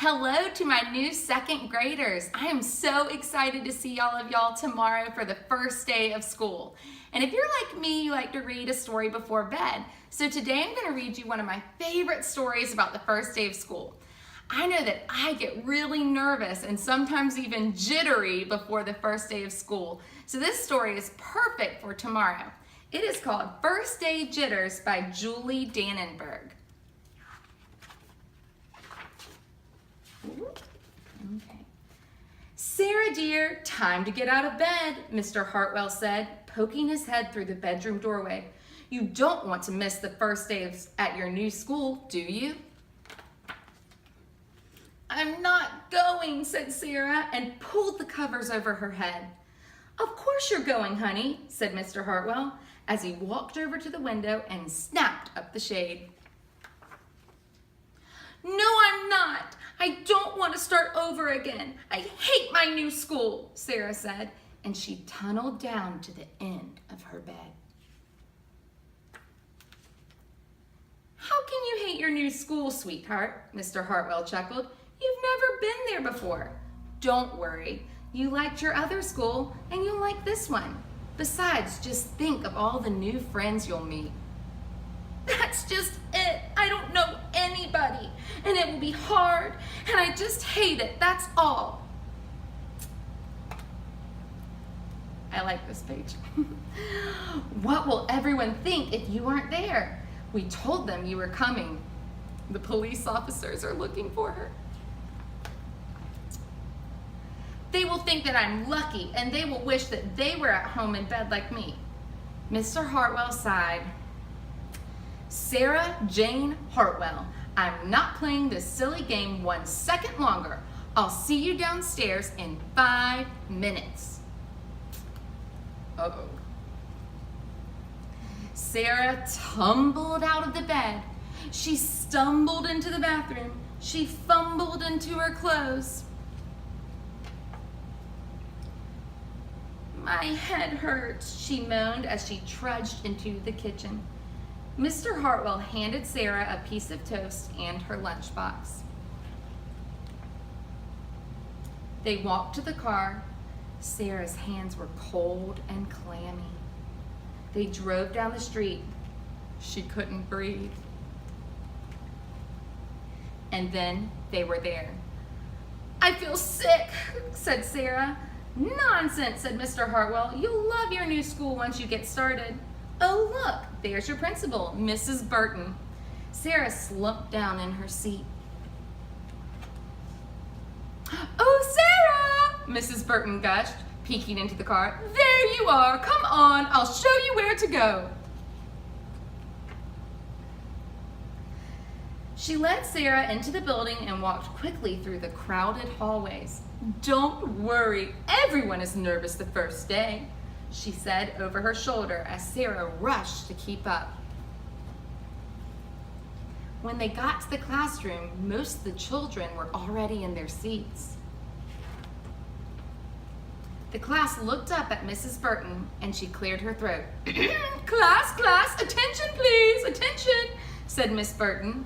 Hello to my new second graders. I am so excited to see all of y'all tomorrow for the first day of school. And if you're like me, you like to read a story before bed. So today I'm going to read you one of my favorite stories about the first day of school. I know that I get really nervous and sometimes even jittery before the first day of school. So this story is perfect for tomorrow. It is called First Day Jitters by Julie Dannenberg. Okay. Sarah dear, time to get out of bed, Mr. Hartwell said, poking his head through the bedroom doorway. You don't want to miss the first day at your new school, do you? I'm not going, said Sarah, and pulled the covers over her head. Of course you're going, honey, said Mr. Hartwell, as he walked over to the window and snapped up the shade. No, I'm not. I don't want to start over again. I hate my new school, Sarah said, and she tunneled down to the end of her bed. How can you hate your new school, sweetheart? Mr. Hartwell chuckled. You've never been there before. Don't worry. You liked your other school, and you'll like this one. Besides, just think of all the new friends you'll meet. That's just it. I don't know anybody, and it will be hard, and I just hate it. That's all. I like this page. What will everyone think if you aren't there? We told them you were coming. The police officers are looking for her. They will think that I'm lucky, and they will wish that they were at home in bed like me. Mr. Hartwell sighed. Sarah Jane Hartwell, I'm not playing this silly game 1 second longer. I'll see you downstairs in 5 minutes. Uh-oh. Sarah tumbled out of the bed. She stumbled into the bathroom. She fumbled into her clothes. My head hurts, she moaned as she trudged into the kitchen. Mr. Hartwell handed Sarah a piece of toast and her lunchbox. They walked to the car. Sarah's hands were cold and clammy. They drove down the street. She couldn't breathe. And then they were there. I feel sick, said Sarah. Nonsense, said Mr. Hartwell. You'll love your new school once you get started. Oh, look, there's your principal, Mrs. Burton. Sarah slumped down in her seat. Oh, Sarah, Mrs. Burton gushed, peeking into the car. There you are. Come on, I'll show you where to go. She led Sarah into the building and walked quickly through the crowded hallways. Don't worry, everyone is nervous the first day, she said over her shoulder as Sarah rushed to keep up. When they got to the classroom, most of the children were already in their seats. The class looked up at Mrs. Burton and she cleared her throat. Class, attention please, attention, said Miss Burton.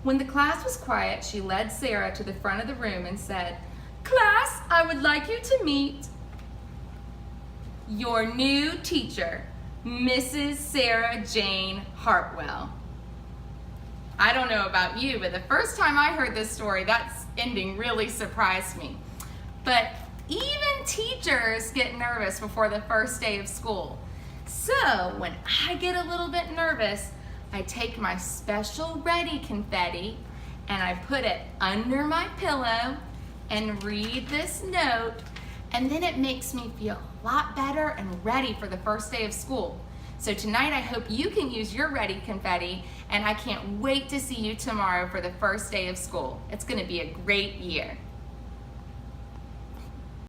When the class was quiet, she led Sarah to the front of the room and said, Class, I would like you to meet your new teacher, Mrs. Sarah Jane Hartwell. I don't know about you, but the first time I heard this story, that ending really surprised me. But even teachers get nervous before the first day of school. So when I get a little bit nervous, I take my special ready confetti and I put it under my pillow and read this note, and then it makes me feel a lot better and ready for the first day of school. So tonight I hope you can use your ready confetti, and I can't wait to see you tomorrow for the first day of school. It's going to be a great year.